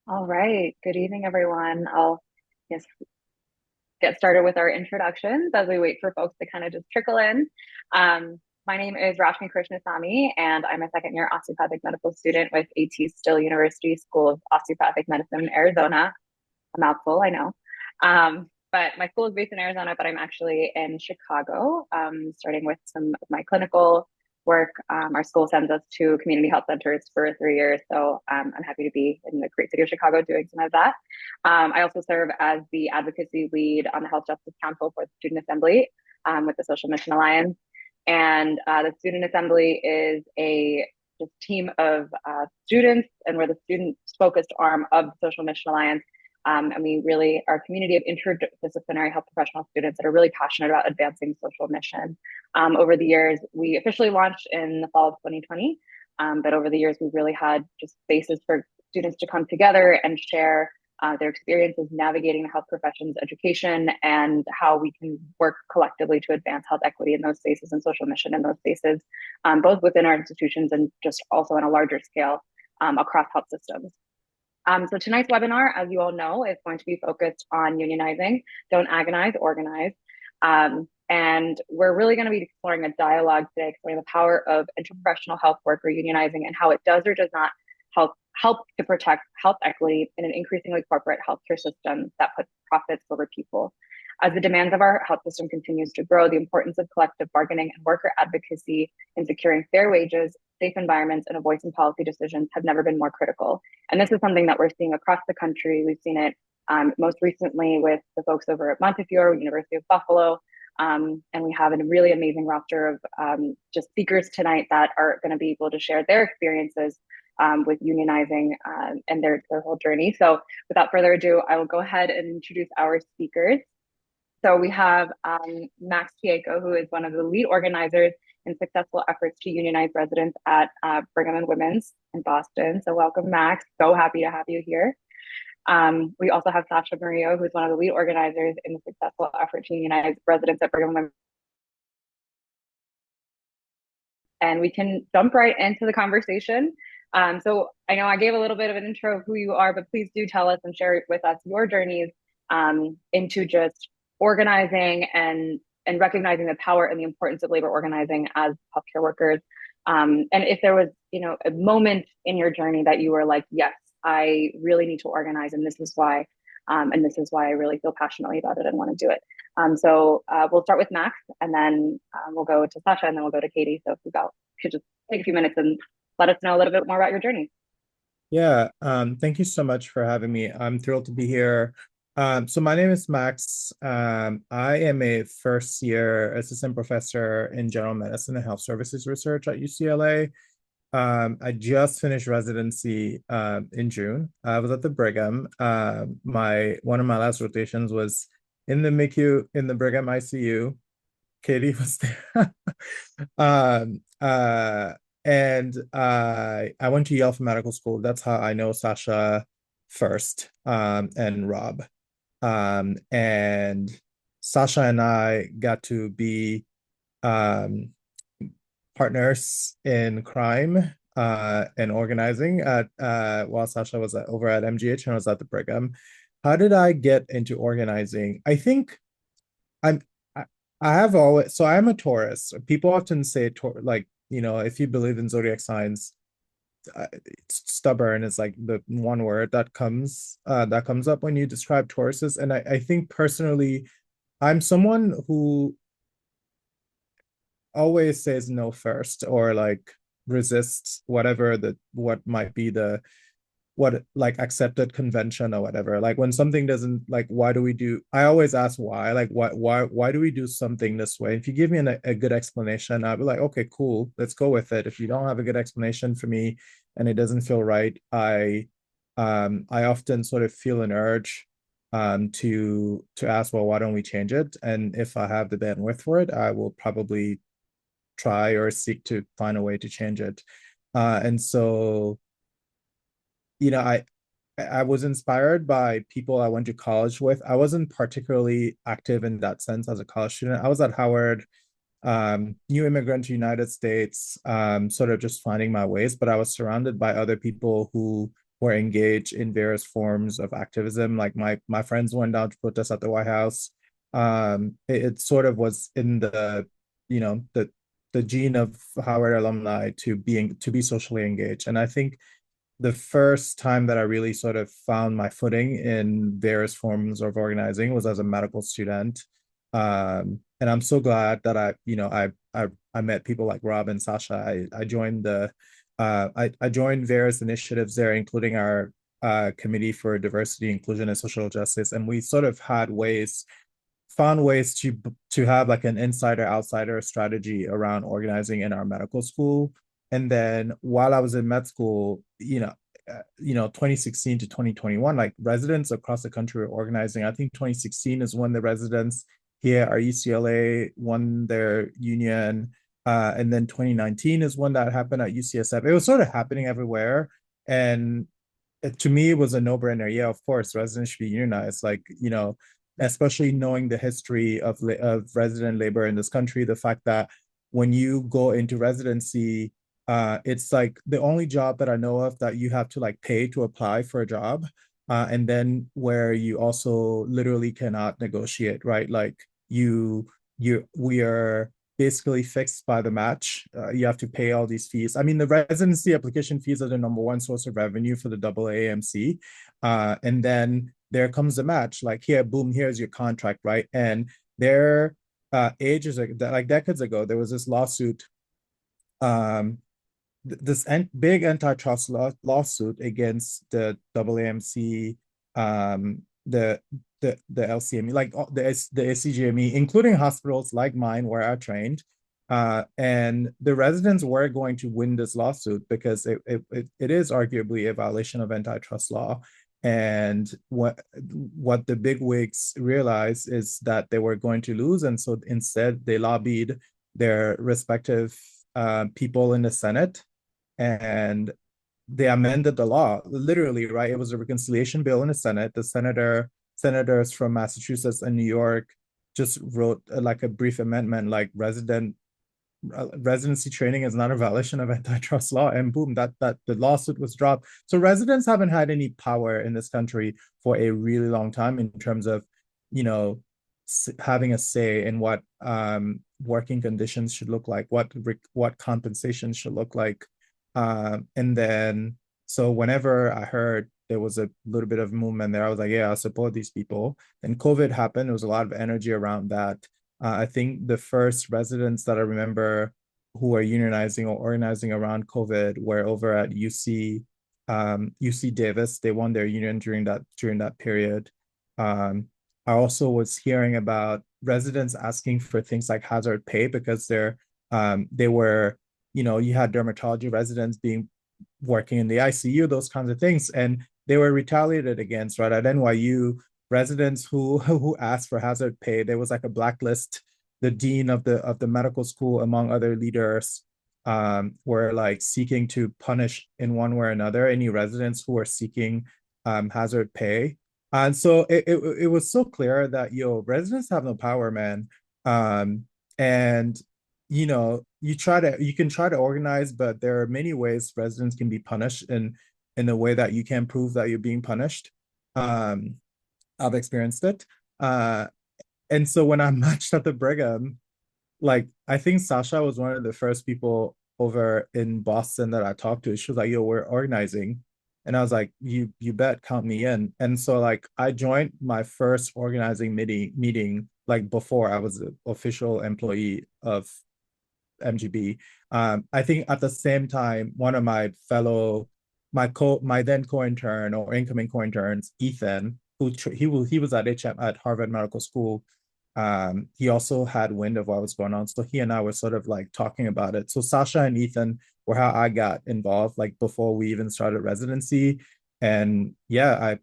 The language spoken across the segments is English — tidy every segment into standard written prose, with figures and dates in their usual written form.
All right. Good evening, everyone. I'll just get started with our introductions as we wait for folks to kind of just trickle in. My name is Raashmi Krishnasamy, and I'm a second year osteopathic medical student with AT Still University School of Osteopathic Medicine in Arizona. A mouthful, I know. But my school is based in Arizona, but I'm actually in Chicago, starting with some of my clinical work. Our school sends us to community health centers for 3 years. So I'm happy to be in the great city of Chicago doing some of that. I also serve as the advocacy lead on the Health Justice Council for the Student Assembly with the Social Mission Alliance. And the Student Assembly is a just team of students, and we're the student focused arm of the Social Mission Alliance. And we really are a community of interdisciplinary health professional students that are really passionate about advancing social mission. Over the years, we officially launched in the fall of 2020, but over the years, we've really had just spaces for students to come together and share their experiences navigating the health professions education and how we can work collectively to advance health equity in those spaces and social mission in those spaces, both within our institutions and just also on a larger scale across health systems. So tonight's webinar, as you all know, is going to be focused on unionizing, don't agonize, organize. And we're really going to be exploring a dialogue today, exploring the power of interprofessional health work or unionizing and how it does or does not help to protect health equity in an increasingly corporate healthcare system that puts profits over people. As the demands of our health system continues to grow, the importance of collective bargaining and worker advocacy in securing fair wages, safe environments, and a voice in policy decisions have never been more critical. And this is something that we're seeing across the country. We've seen it most recently with the folks over at Montefiore, University of Buffalo. And we have a really amazing roster of just speakers tonight that are going to be able to share their experiences with unionizing and their whole journey. So without further ado, I will go ahead and introduce our speakers. So we have Max Pieko, who is one of the lead organizers in successful efforts to unionize residents at Brigham and Women's in Boston. So welcome, Max. So happy to have you here. We also have Sascha Murillo, who's one of the lead organizers in the successful effort to unionize residents at Brigham and Women's. And we can jump right into the conversation. So I know I gave a little bit of an intro of who you are, but please do tell us and share with us your journeys into just organizing and recognizing the power and the importance of labor organizing as healthcare workers. And if there was, a moment in your journey that you were like, yes, I really need to organize, and this is why, I really feel passionately about it and want to do it. So we'll start with Max, and then we'll go to Sascha, and then we'll go to Katie. So if you could just take a few minutes and let us know a little bit more about your journey. Yeah, thank you so much for having me. I'm thrilled to be here. So my name is Max. I am a first year assistant professor in general medicine and health services research at UCLA. I just finished residency in June. I was at the Brigham. My one of my last rotations was in the MICU in the Brigham ICU. Katie was there. um, uh, and I went to Yale for medical school. That's how I know Sascha first, and Rob. And Sascha and I got to be um, partners in crime and organizing at while Sascha was over at MGH and I was at the Brigham. How did I get into organizing? I think I'm I have always, so I'm a Taurus. People often say like, if you believe in zodiac signs, stubborn is like the one word that comes up when you describe Tauruses. And I think personally, I'm someone who always says no first, or like resists what might be the what like accepted convention or whatever. Like when something doesn't, like, why do we do, I always ask why, like why do we do something this way? If you give me a good explanation, I'll be like, okay, cool, let's go with it. If you don't have a good explanation for me and it doesn't feel right, I often sort of feel an urge to ask, well, why don't we change it? And if I have the bandwidth for it, I will probably try or seek to find a way to change it. And so, you know, I was inspired by people I went to college with. I wasn't particularly active in that sense as a college student. I was at Howard, new immigrant to the United States, sort of just finding my ways, but I was surrounded by other people who were engaged in various forms of activism. Like my friends went down to protest at the White House. It sort of was in the, you know, the gene of Howard alumni to be socially engaged. And I think the first time that I really sort of found my footing in various forms of organizing was as a medical student. And I'm so glad that I met people like Rob and Sascha. I joined I joined various initiatives there, including our committee for diversity, inclusion, and social justice. And we sort of found ways to have like an insider outsider strategy around organizing in our medical school. And then while I was in med school, 2016 to 2021, like residents across the country were organizing. I think 2016 is when the residents here at UCLA won their union. And then 2019 is when that happened at UCSF. It was sort of happening everywhere. And to me, it was a no-brainer. Yeah, of course, residents should be unionized. Like, especially knowing the history of resident labor in this country, the fact that when you go into residency, it's like the only job that I know of that you have to like pay to apply for a job, and then where you also literally cannot negotiate, right? Like we are basically fixed by the match. You have to pay all these fees. I mean, the residency application fees are the number one source of revenue for the AAMC. And then there comes the match. Like here, boom, here's your contract, right? And there, ages like decades ago, there was this lawsuit, um, big antitrust lawsuit against the AAMC, the LCME, like the ACGME, including hospitals like mine where I trained. And the residents were going to win this lawsuit because it is arguably a violation of antitrust law. And what the big wigs realized is that they were going to lose, and so instead they lobbied their respective people in the Senate, and they amended the law literally, right? It was a reconciliation bill in the Senate. The senators from Massachusetts and New York just wrote like a brief amendment, like residency training is not a violation of antitrust law, and boom, that the lawsuit was dropped. So residents haven't had any power in this country for a really long time in terms of, you know, having a say in what working conditions should look like, what compensation should look like. And then so whenever I heard there was a little bit of movement there, I was like, yeah, I support these people. And COVID happened. There was a lot of energy around that. I think the first residents that I remember who were unionizing or organizing around COVID were over at UC Davis. They won their union during that period. I also was hearing about residents asking for things like hazard pay because they were, you had dermatology residents being working in the ICU, those kinds of things, and they were retaliated against. Right at NYU, residents who asked for hazard pay, there was like a blacklist. The dean of the medical school, among other leaders, were like seeking to punish in one way or another any residents who were seeking hazard pay. And so it was so clear that residents have no power, man. And you can try to organize, but there are many ways residents can be punished in a way that you can prove that you're being punished. Um, I've experienced it. Uh, and so when I matched at the Brigham, like I think Sascha was one of the first people over in Boston that I talked to. She was like, "Yo, we're organizing," and I was like, "You bet, count me in." And so like I joined my first organizing meeting like before I was an official employee of MGB. I think at the same time, one of my fellow, my then co-intern or incoming co-interns, Ethan, he was at at Harvard Medical School. He also had wind of what was going on, so he and I were sort of like talking about it. So Sascha and Ethan were how I got involved, like before we even started residency. And I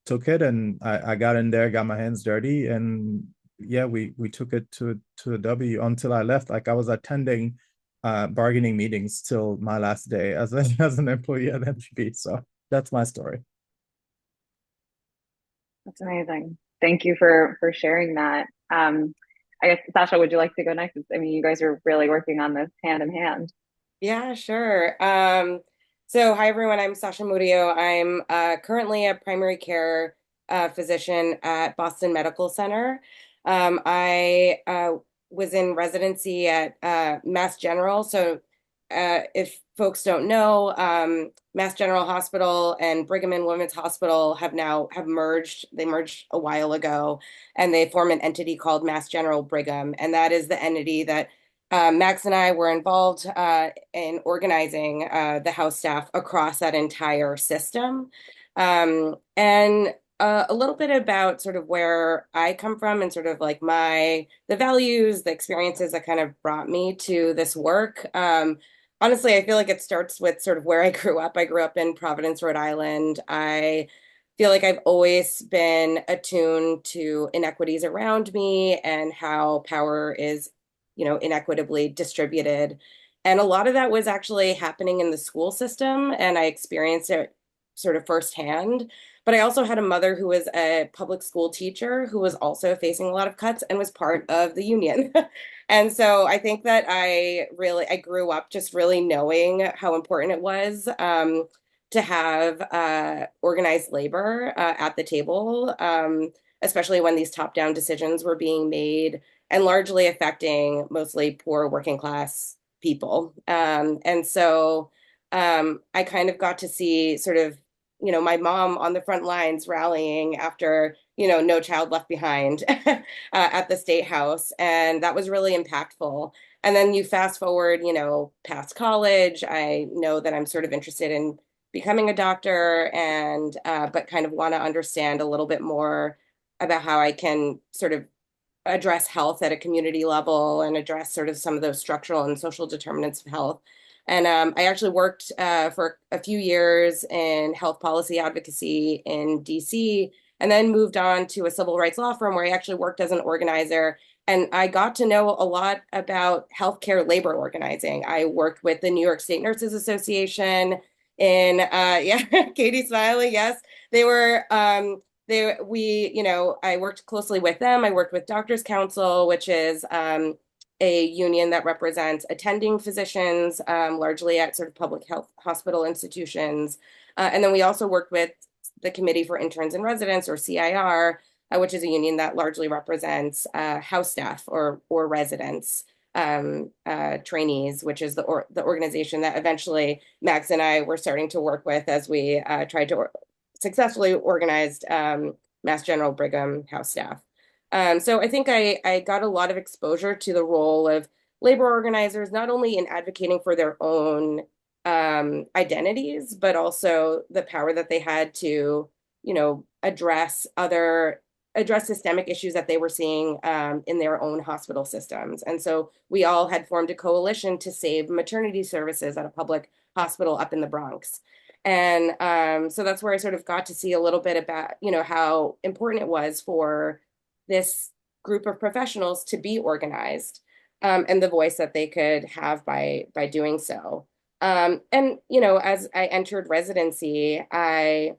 took it and I got in there, got my hands dirty, and yeah, we took it to a W until I left. Like I was attending bargaining meetings till my last day as an employee at MGB. So that's my story. That's amazing. Thank you for sharing that. I guess Sascha, would you like to go next? I mean, you guys are really working on this hand in hand. Yeah, sure. So, hi everyone, I'm Sascha Murillo. I'm currently a primary care physician at Boston Medical Center. I was in residency at Mass General. So, if folks don't know, Mass General Hospital and Brigham and Women's Hospital have merged. They merged a while ago, and they form an entity called Mass General Brigham, and that is the entity that Max and I were involved in organizing the house staff across that entire system. And a little bit about sort of where I come from and sort of like the values, the experiences that kind of brought me to this work. Honestly, I feel like it starts with sort of where I grew up. I grew up in Providence, Rhode Island. I feel like I've always been attuned to inequities around me and how power is inequitably distributed. And a lot of that was actually happening in the school system, and I experienced it sort of firsthand. But I also had a mother who was a public school teacher who was also facing a lot of cuts and was part of the union. And so I think that I grew up just really knowing how important it was to have organized labor at the table, especially when these top-down decisions were being made and largely affecting mostly poor working class people. And so I kind of got to see sort of, my mom on the front lines rallying after, No Child Left Behind at the State House. And that was really impactful. And then you fast forward, past college. I know that I'm sort of interested in becoming a doctor and, but kind of want to understand a little bit more about how I can sort of address health at a community level and address sort of some of those structural and social determinants of health. And I actually worked for a few years in health policy advocacy in DC, and then moved on to a civil rights law firm where I actually worked as an organizer. And I got to know a lot about healthcare labor organizing. I worked with the New York State Nurses Association yeah, Katie Smiley, yes. They were I worked closely with them. I worked with Doctors Council, which is a union that represents attending physicians, largely at sort of public health hospital institutions. And then we also worked with the Committee for Interns and Residents, or CIR, which is a union that largely represents house staff or residents, trainees, which is the organization that eventually Max and I were starting to work with as we tried to successfully organized Mass General Brigham house staff. So I think I got a lot of exposure to the role of labor organizers, not only in advocating for their own identities, but also the power that they had to, address systemic issues that they were seeing in their own hospital systems. And so we all had formed a coalition to save maternity services at a public hospital up in the Bronx. And so that's where I sort of got to see a little bit about, how important it was for this group of professionals to be organized, and the voice that they could have by doing so. And, as I entered residency, I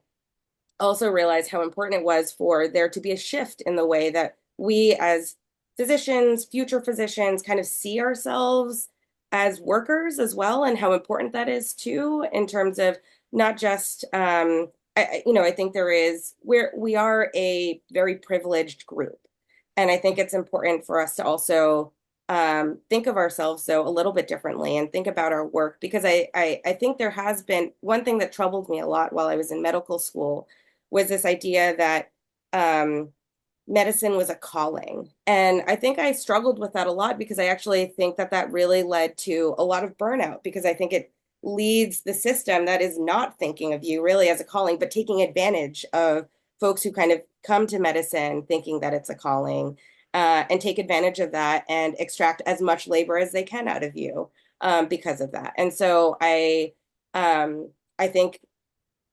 also realized how important it was for there to be a shift in the way that we as physicians, future physicians, kind of see ourselves as workers as well, and how important that is too, in terms of not just I think we are a very privileged group. And I think it's important for us to also think of ourselves so a little bit differently and think about our work, because I think there has been one thing that troubled me a lot while I was in medical school was this idea that medicine was a calling. And I think I struggled with that a lot because I actually think that that really led to a lot of burnout, because I think it leads the system that is not thinking of you really as a calling, but taking advantage of folks who kind of come to medicine thinking that it's a calling, and take advantage of that and extract as much labor as they can out of you because of that. And so I think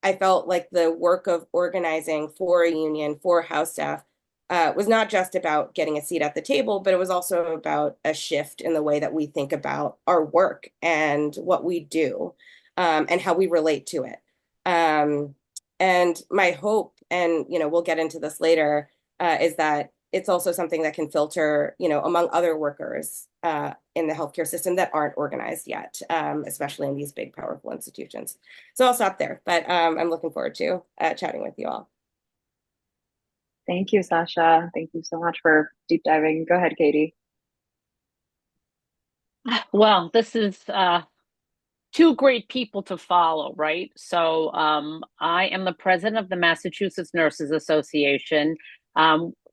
I felt like the work of organizing for a union, for house staff, was not just about getting a seat at the table, but it was also about a shift in the way that we think about our work and what we do, and how we relate to it. Um, and my hope, and we'll get into this later, is that it's also something that can filter, among other workers in the healthcare system that aren't organized yet, especially in these big, powerful institutions. So I'll stop there, but I'm looking forward to chatting with you all. Thank you, Sascha. Thank you so much for deep diving. Go ahead, Katie. Well, this is two great people to follow, right? So I am the president of the Massachusetts Nurses Association,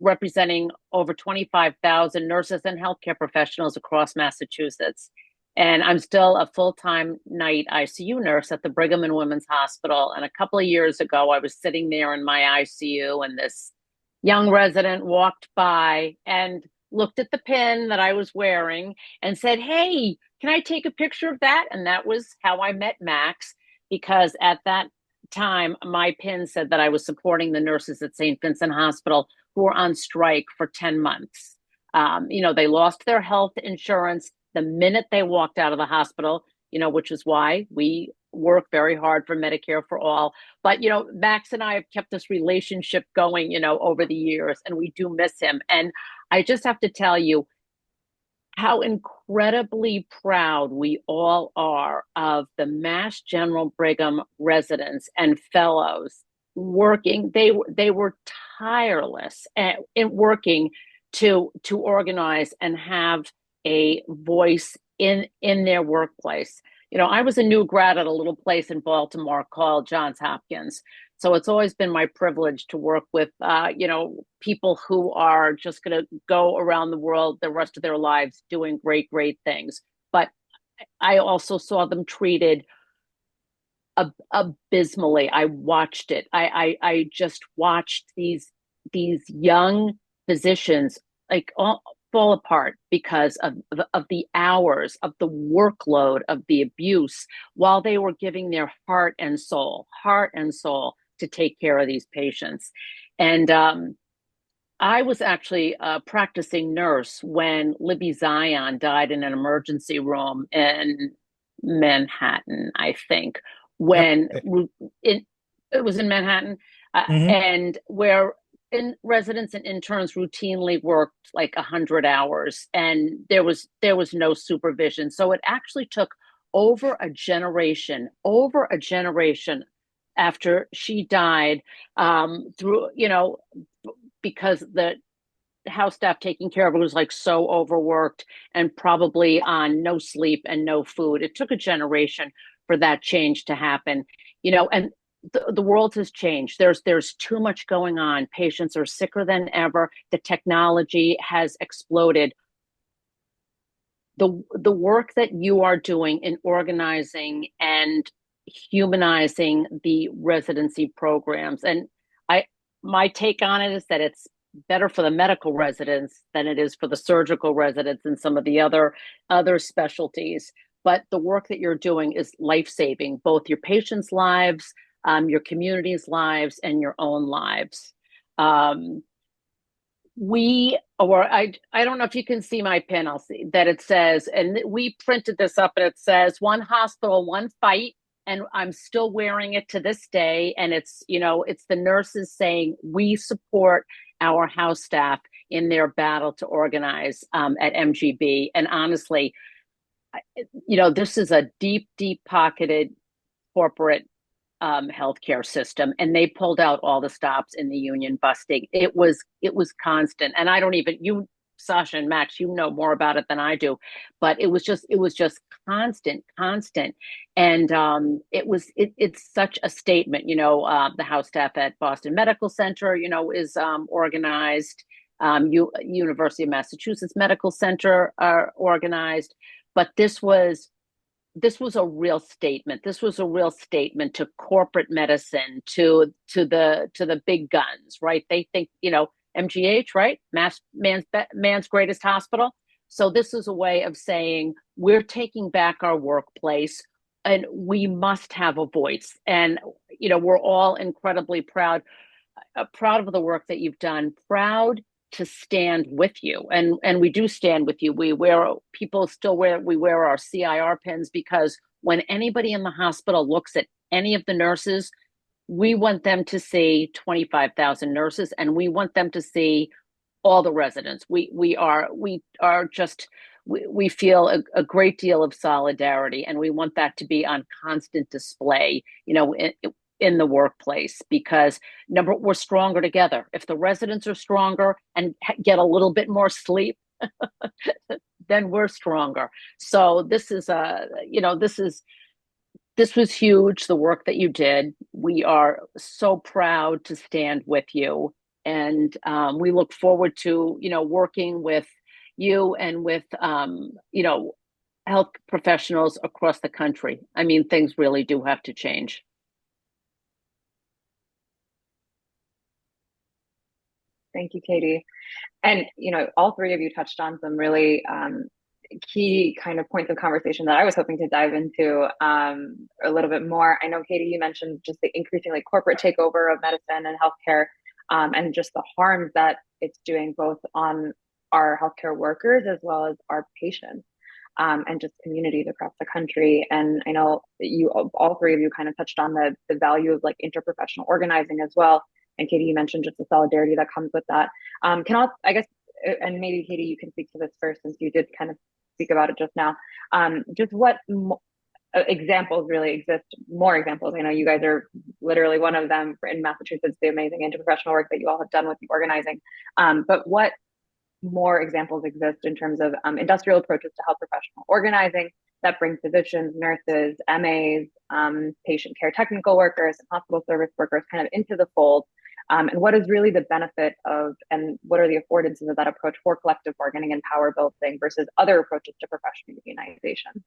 representing over 25,000 nurses and healthcare professionals across Massachusetts. And I'm still a full-time night ICU nurse at the Brigham and Women's Hospital. And a couple of years ago, I was sitting there in my ICU, and this young resident walked by and looked at the pin that I was wearing and said, "Hey, can I take a picture of that?" And that was how I met Max, because at that time, my pin said that I was supporting the nurses at St. Vincent Hospital who were on strike for 10 months. They lost their health insurance the minute they walked out of the hospital, which is why we work very hard for Medicare for all. But, Max and I have kept this relationship going, over the years, and we do miss him. And I just have to tell you how incredibly proud we all are of the Mass General Brigham residents and fellows working. They were tireless in working to organize and have a voice in their workplace. I was a new grad at a little place in Baltimore called Johns Hopkins. So it's always been my privilege to work with, people who are just going to go around the world the rest of their lives doing great, great things. But I also saw them treated abysmally. I watched it. I just watched these young physicians all fall apart because of the hours, of the workload, of the abuse, while they were giving their heart and soul to take care of these patients. And I was actually a practicing nurse when Libby Zion died in an emergency room in Manhattan, I think, when it was in Manhattan, and where residents and interns routinely worked like 100 hours, and there was no supervision. So it actually took over a generation after she died, through, because the house staff taking care of her was like so overworked and probably on no sleep and no food. It took a generation for that change to happen, and the world has changed. There's too much going on. Patients are sicker than ever. The technology has exploded. The work that you are doing in organizing and humanizing the residency programs, and my take on it is that it's better for the medical residents than it is for the surgical residents and some of the other specialties. But the work that you're doing is life-saving, both your patients' lives, your community's lives, and your own lives. I don't know if you can see my pin. I'll see that it says, and we printed this up, and it says "One hospital, one fight." And I'm still wearing it to this day. And it's the nurses saying we support our house staff in their battle to organize at MGB. And honestly, this is a deep, deep pocketed corporate healthcare system, and they pulled out all the stops in the union busting. It was constant, and I don't even Sascha and Max, you know more about it than I do, but it was just constant, and it's such a statement. The house staff at Boston Medical Center, is organized. University of Massachusetts Medical Center are organized, but this was a real statement. This was a real statement to corporate medicine, to the big guns, right? They think, MGH, right? Man's greatest hospital. So this is a way of saying we're taking back our workplace, and we must have a voice. And, we're all incredibly proud of the work that you've done, proud to stand with you. And we do stand with you. We wear our CIR pins, because when anybody in the hospital looks at any of the nurses, we want them to see 25,000 nurses, and we want them to see all the residents. We are just we feel a great deal of solidarity, and we want that to be on constant display, in the workplace, because we're stronger together. If the residents are stronger and get a little bit more sleep, then we're stronger. So this is this was huge, the work that you did. We are so proud to stand with you. And we look forward to, working with you and with, health professionals across the country. I mean, things really do have to change. Thank you, Katie. And, all three of you touched on some really key kind of points of conversation that I was hoping to dive into a little bit more. I know, Katie, you mentioned just the increasingly corporate takeover of medicine and healthcare, and just the harms that it's doing both on our healthcare workers as well as our patients, and just communities across the country. And I know that all three of you kind of touched on the value of like interprofessional organizing as well. And Katie, you mentioned just the solidarity that comes with that. I guess, and maybe Katie, you can speak to this first, since you did kind of speak about it just now. Just what examples really exist, more examples. I know you guys are literally one of them in Massachusetts, the amazing interprofessional work that you all have done with the organizing. But what more examples exist in terms of industrial approaches to health professional organizing that bring physicians, nurses, MAs, patient care technical workers, and hospital service workers kind of into the fold? And what is really the benefit of, and what are the affordances of that approach for collective bargaining and power building versus other approaches to professional unionization?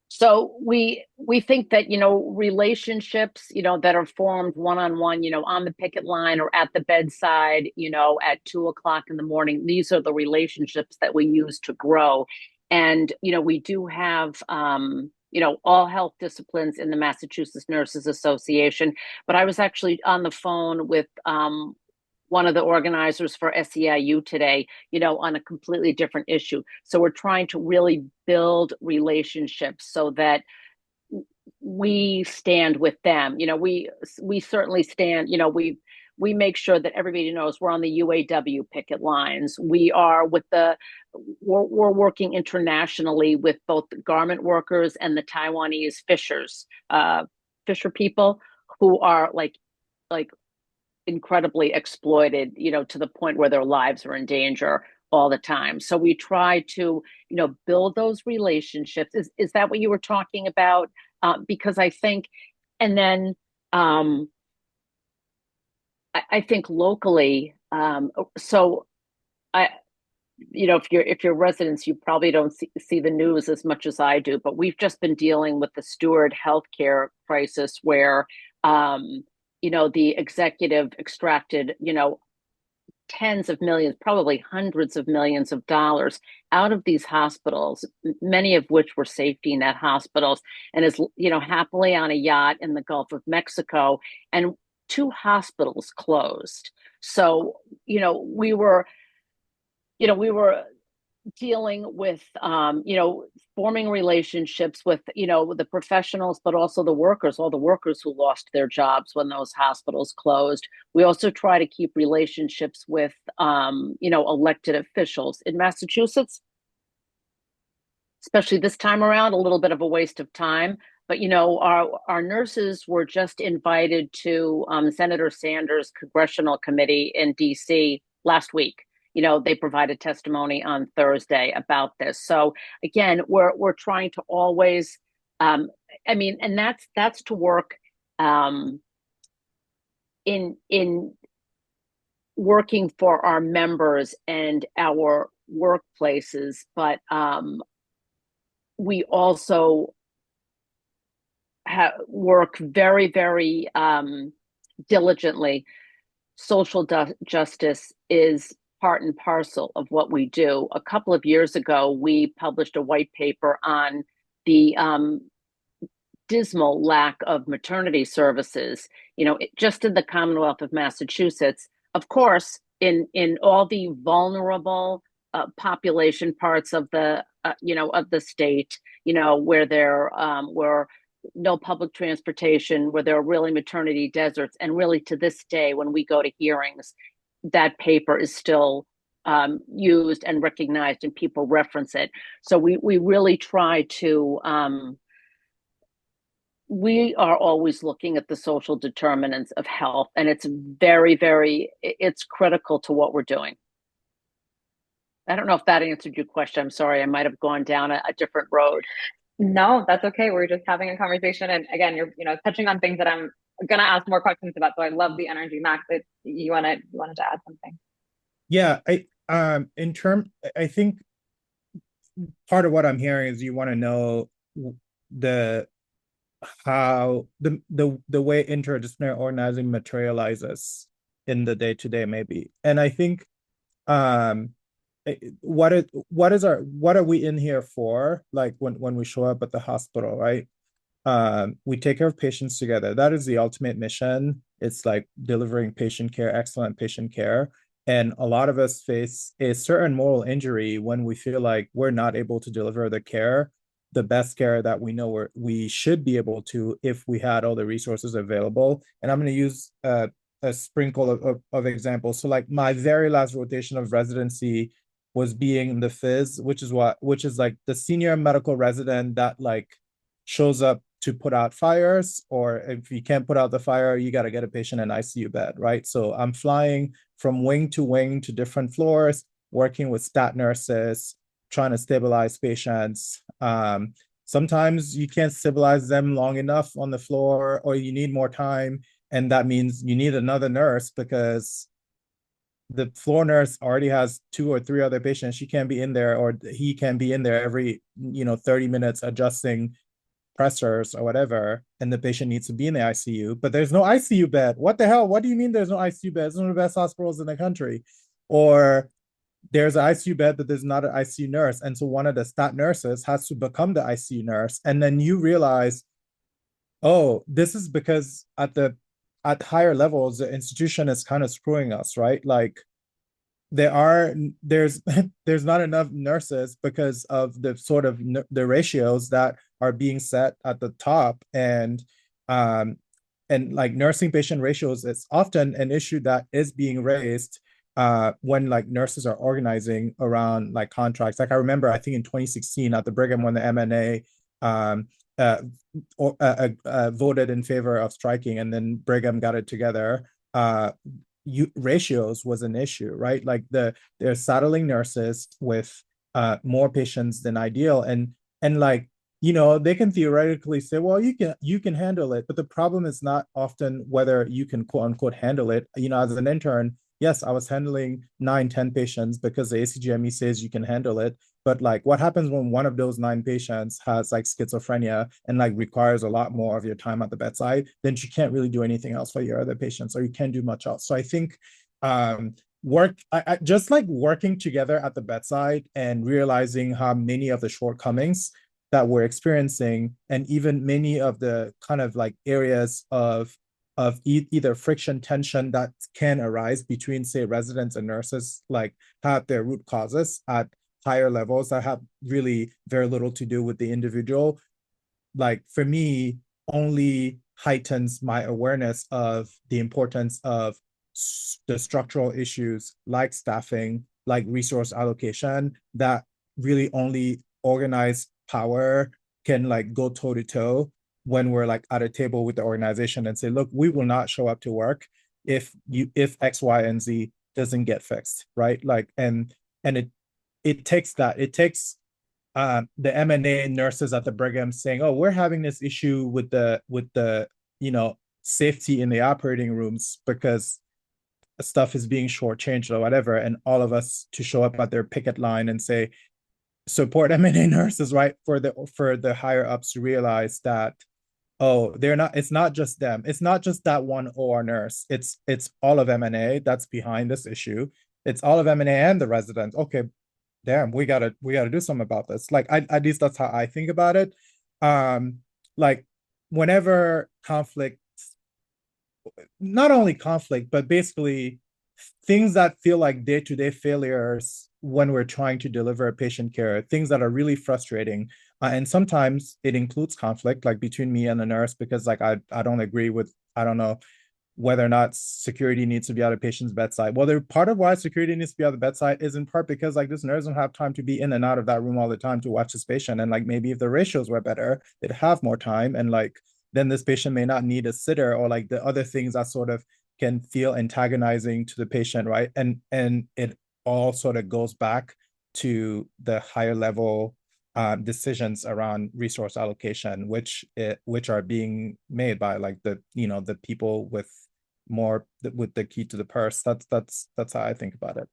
So we think that, relationships, that are formed one-on-one, on the picket line or at the bedside, at 2:00 in the morning, these are the relationships that we use to grow. And, we do have, all health disciplines in the Massachusetts Nurses Association. But I was actually on the phone with one of the organizers for SEIU today, on a completely different issue. So we're trying to really build relationships so that we stand with them. We certainly stand, we make sure that everybody knows we're on the UAW picket lines. We're working internationally with both the garment workers and the Taiwanese fisher people, who are like incredibly exploited, to the point where their lives are in danger all the time. So we try to, build those relationships. Is that what you were talking about? Because I think, and then I think locally, so if you're residents, you probably don't see the news as much as I do, but we've just been dealing with the Steward healthcare crisis, where the executive extracted, tens of millions, probably hundreds of millions of dollars out of these hospitals, many of which were safety net hospitals, and is, happily on a yacht in the Gulf of Mexico, and 2 hospitals closed. So, we were dealing with, forming relationships with, the professionals, but also the workers, all the workers who lost their jobs when those hospitals closed. We also try to keep relationships with, elected officials in Massachusetts, especially this time around, a little bit of a waste of time. But, our nurses were just invited to Senator Sanders' congressional committee in DC last week. They provided testimony on Thursday about this. So again, we're trying to always, and that's to work in working for our members and our workplaces, but we also work very, very diligently. Social justice is part and parcel of what we do. A couple of years ago, we published a white paper on the dismal lack of maternity services, just in the Commonwealth of Massachusetts. Of course, in all the vulnerable population parts of the of the state, where there were no public transportation, where there are really maternity deserts, and really to this day, when we go to hearings, that paper is still used and recognized, and people reference it. So we really try to. We are always looking at the social determinants of health, and it's it's critical to what we're doing. I don't know if that answered your question. I'm sorry, I might have gone down a different road. No, that's okay. We're just having a conversation. And again, you're, touching on things that I'm gonna ask more questions about. So I love the energy, Max. You wanted to add something. Yeah, I think part of what I'm hearing is you want to know the how the way interdisciplinary organizing materializes in the day-to-day maybe. And I think um what are we in here for, like when we show up at the hospital, right? We take care of patients together. That is the ultimate mission. It's like delivering patient care, excellent patient care. And a lot of us face a certain moral injury when we feel like we're not able to deliver the best care that we know we should be able to if we had all the resources available. And I'm going to use a sprinkle of examples. So like my very last rotation of residency was being in the phys, which is like the senior medical resident that like shows up to put out fires, or if you can't put out the fire, you got to get a patient in ICU bed, right? So I'm flying from wing to different floors, working with stat nurses, trying to stabilize patients. Sometimes you can't stabilize them long enough on the floor, or you need more time, and that means you need another nurse because the floor nurse already has 2 or 3 other patients. She can't be in there, or he can be in there every 30 minutes adjusting pressors or whatever, and the patient needs to be in the ICU, but there's no ICU bed. What the hell? What do you mean there's no ICU bed? It's one of the best hospitals in the country. Or there's an ICU bed, but there's not an ICU nurse. And so one of the stat nurses has to become the ICU nurse. And then you realize, oh, this is because at higher levels, the institution is kind of screwing us, right? Like there's there's not enough nurses because of the sort of the ratios that are being set at the top. And like nursing patient ratios is often an issue that is being raised when like nurses are organizing around like contracts. Like I remember, I think in 2016 at the Brigham, when the MNA voted in favor of striking, and then Brigham got it together. Ratios was an issue, right? Like they're saddling nurses with more patients than ideal, and like they can theoretically say, well, you can handle it, but the problem is not often whether you can quote unquote handle it. As an intern, yes, I was handling 9-10 patients because the ACGME says you can handle it. But like, what happens when one of those 9 patients has like schizophrenia and like requires a lot more of your time at the bedside? Then you can't really do anything else for your other patients, or you can't do much else. So I think just like working together at the bedside and realizing how many of the shortcomings that we're experiencing, and even many of the kind of like areas of either friction, tension that can arise between, say, residents and nurses, like have their root causes at higher levels that have really very little to do with the individual. Like for me, only heightens my awareness of the importance of the structural issues like staffing, like resource allocation, that really only organized power can like go toe to toe when we're like at a table with the organization and say, look, we will not show up to work if X, Y, and Z doesn't get fixed, right? Like, and it takes the MNA nurses at the Brigham saying, oh, we're having this issue with the safety in the operating rooms because stuff is being shortchanged or whatever, and all of us to show up at their picket line and say, support MNA nurses, right? For the higher ups to realize that, oh, it's not just them. It's not just that one OR nurse. It's all of MNA that's behind this issue. It's all of MNA and the residents. Okay, damn, we gotta do something about this. Like at least that's how I think about it. Like whenever conflict, not only conflict, but basically things that feel like day-to-day failures when we're trying to deliver patient care, things that are really frustrating. And sometimes it includes conflict, like between me and the nurse, because like I don't agree with, I don't know, whether or not security needs to be at a patient's bedside. Well, part of why security needs to be at the bedside is in part because like this nurse don't have time to be in and out of that room all the time to watch this patient. And like maybe if the ratios were better, they'd have more time. And like then this patient may not need a sitter or like the other things that sort of can feel antagonizing to the patient, right? And it all sort of goes back to the higher level decisions around resource allocation, which are being made by like the people with more with the key to the purse. That's how I think about it.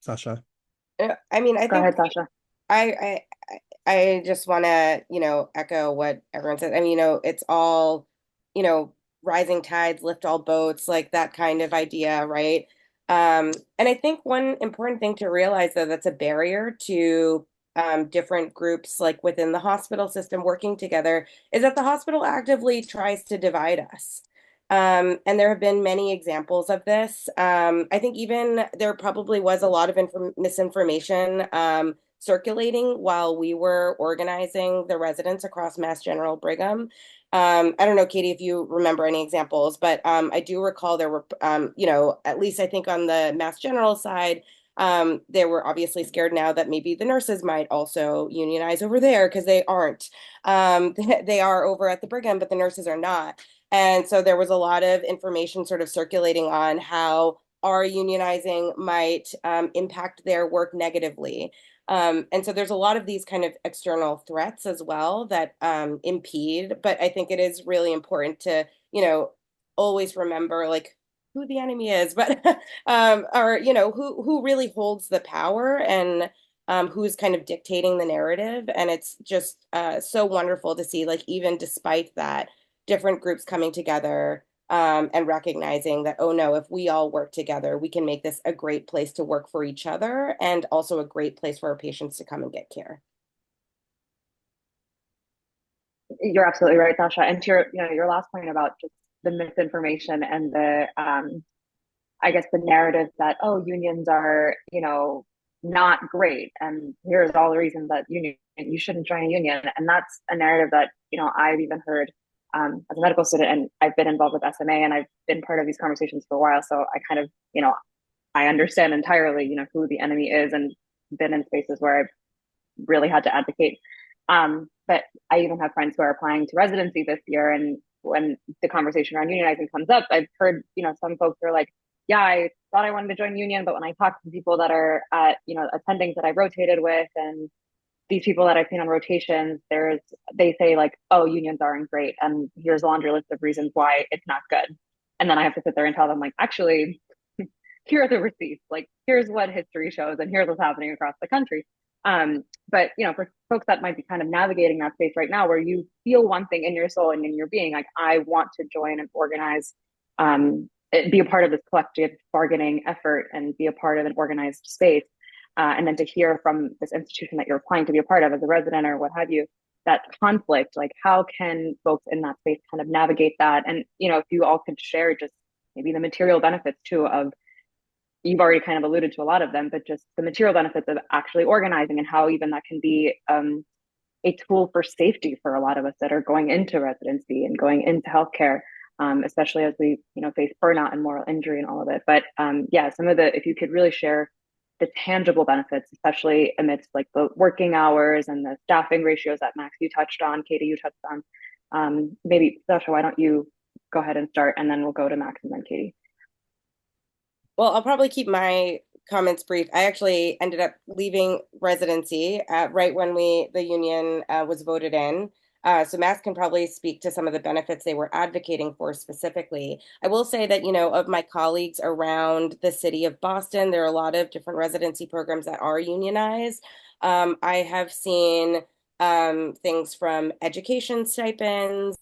Sascha. I mean, I Go think ahead, Sascha. I just want to, echo what everyone says. I mean, it's all, rising tides lift all boats, like that kind of idea, right? And I think one important thing to realize, though, that's a barrier to different groups like within the hospital system working together is that the hospital actively tries to divide us. And there have been many examples of this. I think even there probably was a lot of misinformation circulating while we were organizing the residents across Mass General Brigham. I don't know, Katie, if you remember any examples, but I do recall there were, at least I think on the Mass General side, they were obviously scared now that maybe the nurses might also unionize over there because they aren't. They are over at the Brigham, but the nurses are not. And so there was a lot of information sort of circulating on how our unionizing might impact their work negatively. And so there's a lot of these kind of external threats as well that impede, but I think it is really important to, always remember like who the enemy is, but or who really holds the power and who's kind of dictating the narrative. And it's just so wonderful to see, like, even despite that, different groups coming together and recognizing that, oh no, if we all work together, we can make this a great place to work for each other and also a great place for our patients to come and get care. You're absolutely right, Sascha. And to your last point about just the misinformation and the I guess the narrative that, oh, unions are, not great, and here's all the reasons that you shouldn't join a union. And that's a narrative that, I've even heard as a medical student, and I've been involved with SMA, and I've been part of these conversations for a while. So I kind of, I understand entirely, who the enemy is, and been in spaces where I've really had to advocate. But I even have friends who are applying to residency this year, and when the conversation around unionizing comes up, I've heard, some folks are like, yeah, I thought I wanted to join union, but when I talk to people that are at, attendings that I've rotated with, and these people that I've seen on rotations, they say like, oh, unions aren't great, and here's a laundry list of reasons why it's not good. And then I have to sit there and tell them like, actually, here are the receipts, like here's what history shows, and here's what's happening across the country. But for folks that might be kind of navigating that space right now, where you feel one thing in your soul and in your being, like, I want to join and organize, be a part of this collective bargaining effort and be a part of an organized space. And then to hear from this institution that you're applying to be a part of as a resident or what have you, that conflict, like how can folks in that space kind of navigate that? And, if you all could share just maybe the material benefits too of, you've already kind of alluded to a lot of them, but just the material benefits of actually organizing and how even that can be a tool for safety for a lot of us that are going into residency and going into healthcare, especially as we, face burnout and moral injury and all of it. But yeah, if you could really share the tangible benefits, especially amidst like the working hours and the staffing ratios that Max, you touched on, Katie, you touched on. Maybe Sascha, why don't you go ahead and start, and then we'll go to Max and then Katie. Well, I'll probably keep my comments brief. I actually ended up leaving residency right when the union was voted in. So Max can probably speak to some of the benefits they were advocating for specifically. I will say that, of my colleagues around the city of Boston, there are a lot of different residency programs that are unionized. I have seen things from education stipends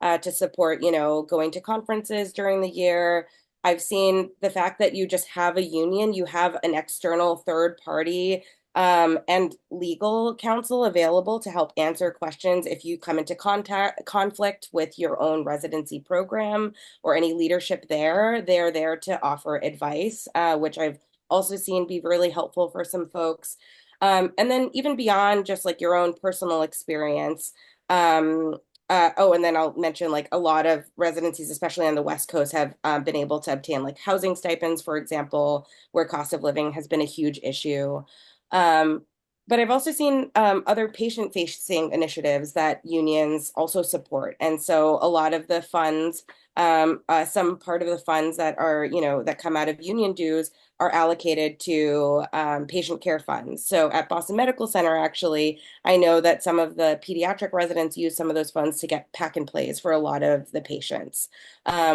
to support, going to conferences during the year. I've seen the fact that you just have a union, you have an external third party and legal counsel available to help answer questions if you come into conflict with your own residency program or any leadership there. They're there to offer advice, which I've also seen be really helpful for some folks. And then even beyond just like your own personal experience, Oh, and then I'll mention like a lot of residencies, especially on the West Coast, have been able to obtain like housing stipends, for example, where cost of living has been a huge issue. Um, but I've also seen other patient-facing initiatives that unions also support. And so a lot of the funds, some part of the funds that are, that come out of union dues are allocated to patient care funds. So at Boston Medical Center, actually, I know that some of the pediatric residents use some of those funds to get pack and plays for a lot of the patients,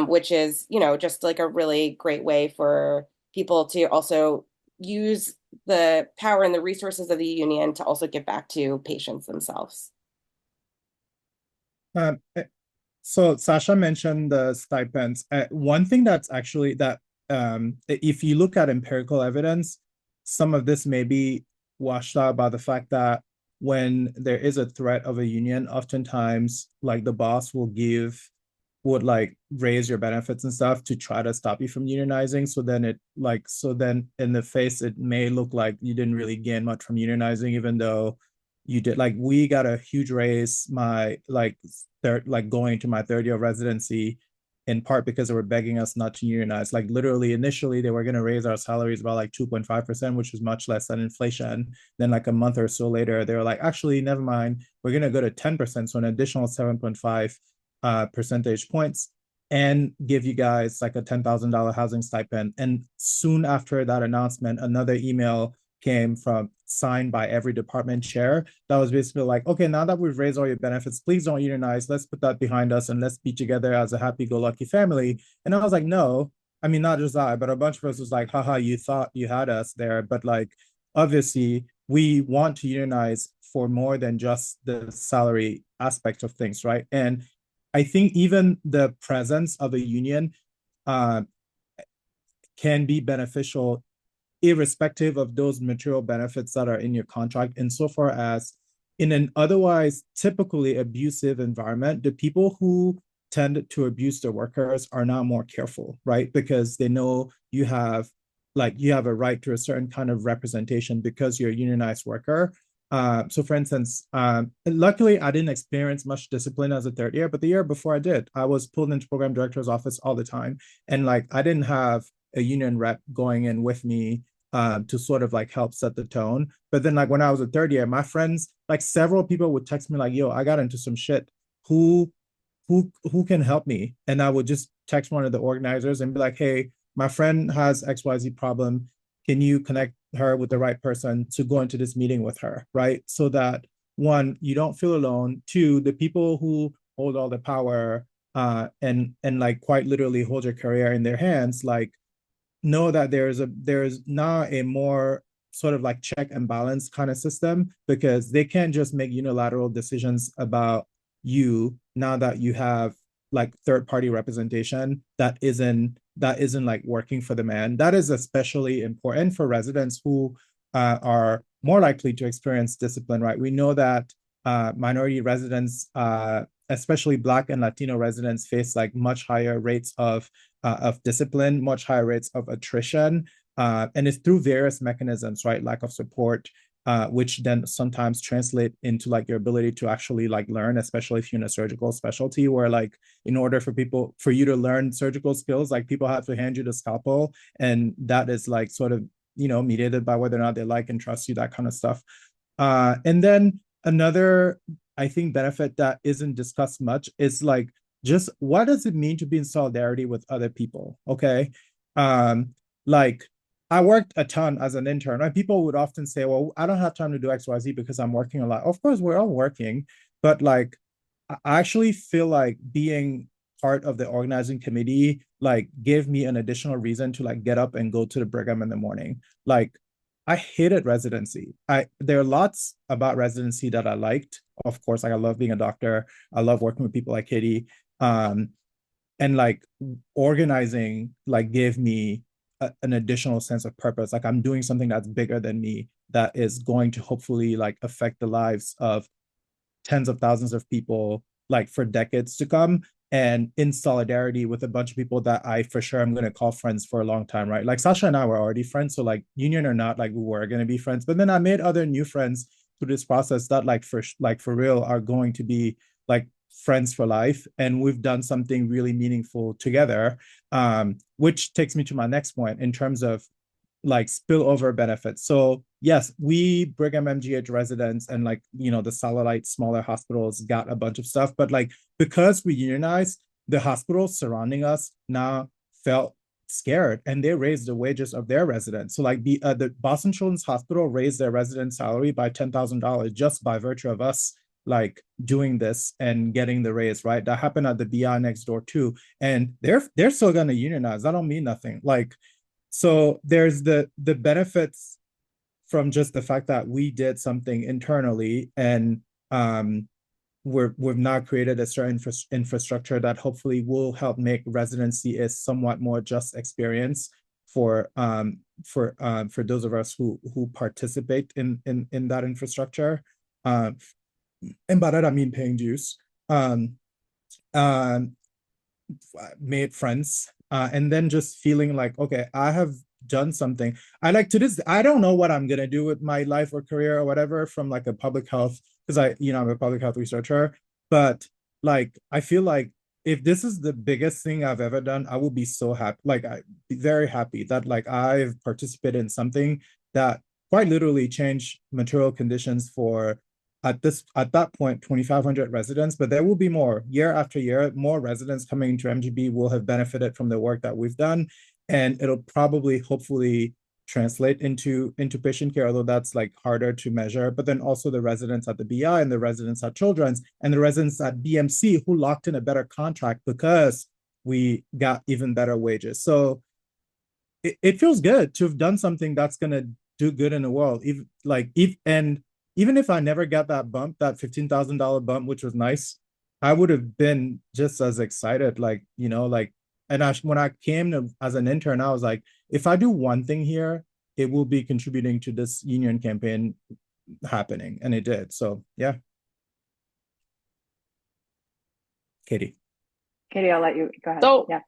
which is, just like a really great way for people to also use the power and the resources of the union to also give back to patients themselves. Um, so Sascha mentioned the stipends. One thing that's actually that if you look at empirical evidence, some of this may be washed out by the fact that when there is a threat of a union, oftentimes like the boss would like raise your benefits and stuff to try to stop you from unionizing. So then in the face, it may look like you didn't really gain much from unionizing, even though you did. Like we got a huge raise my going to my third year of residency in part because they were begging us not to unionize. Like literally initially they were going to raise our salaries about like 2.5%, which is much less than inflation. Then like a month or so later, they were like, actually, never mind. We're going to go to 10%. So an additional 7.5 percentage points and give you guys like a $10,000 housing stipend. And soon after that announcement, another email came from signed by every department chair that was basically like, okay, now that we've raised all your benefits, please don't unionize. Let's put that behind us and let's be together as a happy-go-lucky family. And I was like, no, I mean, not just I, but a bunch of us was like, haha, you thought you had us there. But like, obviously, we want to unionize for more than just the salary aspect of things, right? And I think even the presence of a union uh, can be beneficial irrespective of those material benefits that are in your contract, insofar as in an otherwise typically abusive environment, the people who tend to abuse their workers are now more careful, right? Because they know you have a right to a certain kind of representation because you're a unionized worker. So for instance, luckily I didn't experience much discipline as a third year, but the year before I did, I was pulled into program director's office all the time. And like, I didn't have a union rep going in with me to sort of like help set the tone. But then like when I was a third year, my friends, like several people would text me like, yo, I got into some shit. Who who can help me? And I would just text one of the organizers and be like, hey, my friend has XYZ problem. Can you connect her with the right person to go into this meeting with her? Right. So that one, you don't feel alone. Two, the people who hold all the power and like quite literally hold your career in their hands, like know that there's now a more sort of like check and balance kind of system because they can't just make unilateral decisions about you now that you have like third party representation that isn't like working for the man. That is especially important for residents who are more likely to experience discipline, right? We know that minority residents especially Black and Latino residents face like much higher rates of discipline, much higher rates of attrition, and it's through various mechanisms, right? Lack of support, which then sometimes translate into like your ability to actually like learn, especially if you're in a surgical specialty, where like in order for you to learn surgical skills, like people have to hand you the scalpel, and that is like sort of mediated by whether or not they like and trust you, that kind of stuff. And then another, I think, benefit that isn't discussed much is like just what does it mean to be in solidarity with other people? Okay. Like I worked a ton as an intern. Right? People would often say, well, I don't have time to do XYZ because I'm working a lot. Of course, we're all working, but like I actually feel like being part of the organizing committee like gave me an additional reason to like get up and go to the Brigham in the morning. Like I hated residency. There are lots about residency that I liked. Of course, like I love being a doctor. I love working with people like Katie. Um, and like organizing like gave me an additional sense of purpose. Like I'm doing something that's bigger than me that is going to hopefully like affect the lives of tens of thousands of people like for decades to come, and in solidarity with a bunch of people that I for sure am going to call friends for a long time, right? Like Sascha and I were already friends, so like union or not, like we were going to be friends. But then I made other new friends through this process that like for real are going to be like friends for life, and we've done something really meaningful together. Which takes me to my next point in terms of like spillover benefits. So yes, we Brigham MGH residents and like, you know, the satellite smaller hospitals got a bunch of stuff, but like because we unionized, the hospitals surrounding us now felt scared and they raised the wages of their residents. So like the Boston Children's Hospital raised their resident salary by $10,000 just by virtue of us like doing this and getting the raise, right? That happened at the BI next door too. And they're still gonna unionize. That don't mean nothing. Like, so there's the benefits from just the fact that we did something internally, and we've now created a certain infrastructure that hopefully will help make residency a somewhat more just experience for those of us who participate in that infrastructure. And by that I mean paying dues. Made friends, and then just feeling like, okay, I have done something. I like to this, I don't know what I'm gonna do with my life or career or whatever from like a public health, because I'm a public health researcher, but like I feel like if this is the biggest thing I've ever done, I will be so happy. Like I'd be very happy that like I've participated in something that quite literally changed material conditions for at that point 2,500 residents, but there will be more year after year. More residents coming into MGB will have benefited from the work that we've done, and it'll probably hopefully translate into patient care, although that's like harder to measure. But then also the residents at the BI and the residents at Children's and the residents at BMC who locked in a better contract because we got even better wages. So it feels good to have done something that's gonna do good in the world. Even if I never got that bump, that $15,000 bump, which was nice, I would have been just as excited. Like, you know, like, and when I came as an intern, I was like, if I do one thing here, it will be contributing to this union campaign happening. And it did. So, yeah. Katie, I'll let you go ahead. So, yeah.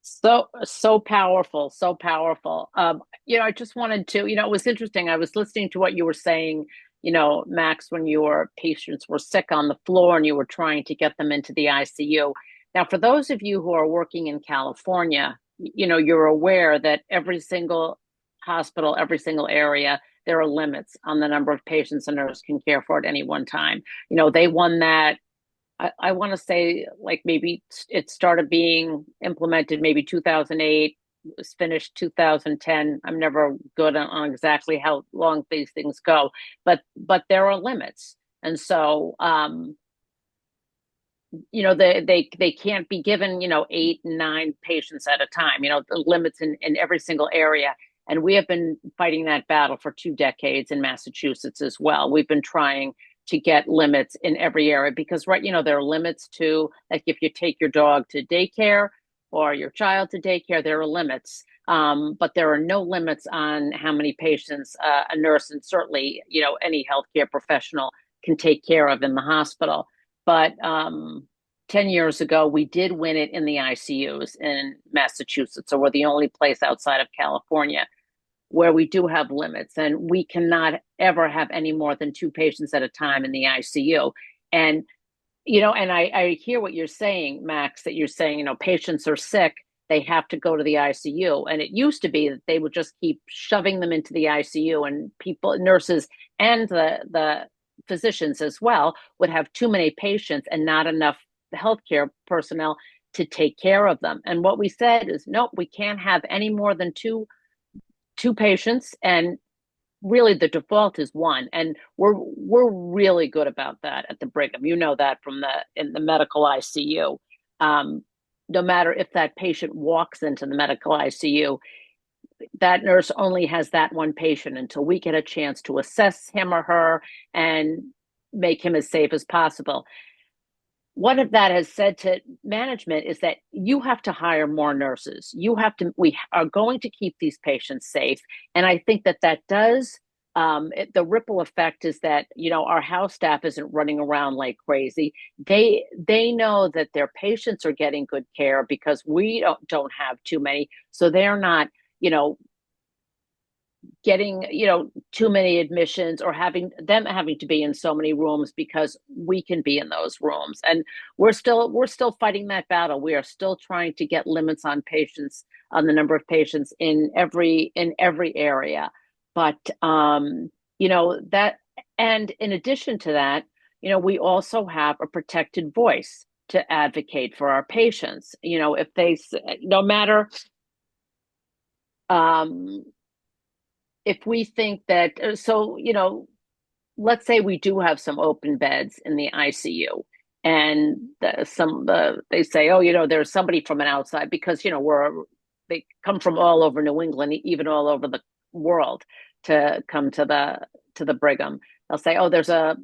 So powerful, so powerful. I just wanted to, it was interesting. I was listening to what you were saying, Max, when your patients were sick on the floor and you were trying to get them into the ICU. Now, for those of you who are working in California, you're aware that every single hospital, every single area, there are limits on the number of patients a nurse can care for at any one time. They won that. I want to say like maybe it started being implemented maybe 2008, was finished 2010. I'm never good on exactly how long these things go, but there are limits. And so, they can't be given, 8, 9 patients at a time, the limits in every single area. And we have been fighting that battle for 2 decades in Massachusetts as well. We've been trying to get limits in every area because, there are limits to, like if you take your dog to daycare or your child to daycare, there are limits. But there are no limits on how many patients a nurse and certainly, any healthcare professional can take care of in the hospital. But 10 years ago, we did win it in the ICUs in Massachusetts. So we're the only place outside of California where we do have limits, and we cannot ever have any more than 2 patients at a time in the ICU. And, and I hear what you're saying, Max, that you're saying, patients are sick, they have to go to the ICU. And it used to be that they would just keep shoving them into the ICU, and people, nurses and the physicians as well, would have too many patients and not enough healthcare personnel to take care of them. And what we said is, nope, we can't have any more than two patients, and really the default is 1. And we're really good about that at the Brigham. That from in the medical ICU. No matter if that patient walks into the medical ICU, that nurse only has that 1 patient until we get a chance to assess him or her and make him as safe as possible. What of that has said to management is that you have to hire more nurses. We are going to keep these patients safe. And I think that does, the ripple effect is that, our house staff isn't running around like crazy. They know that their patients are getting good care because we don't have too many. So they're not, getting, too many admissions or having to be in so many rooms because we can be in those rooms. And we're still fighting that battle. We are still trying to get limits on patients, on the number of patients in every area. But that, and in addition to that, we also have a protected voice to advocate for our patients. If they, no matter, if we think that, let's say we do have some open beds in the ICU, and they say, oh, there's somebody from an outside, because they come from all over New England, even all over the world, to come to the Brigham. They'll say, oh, there's a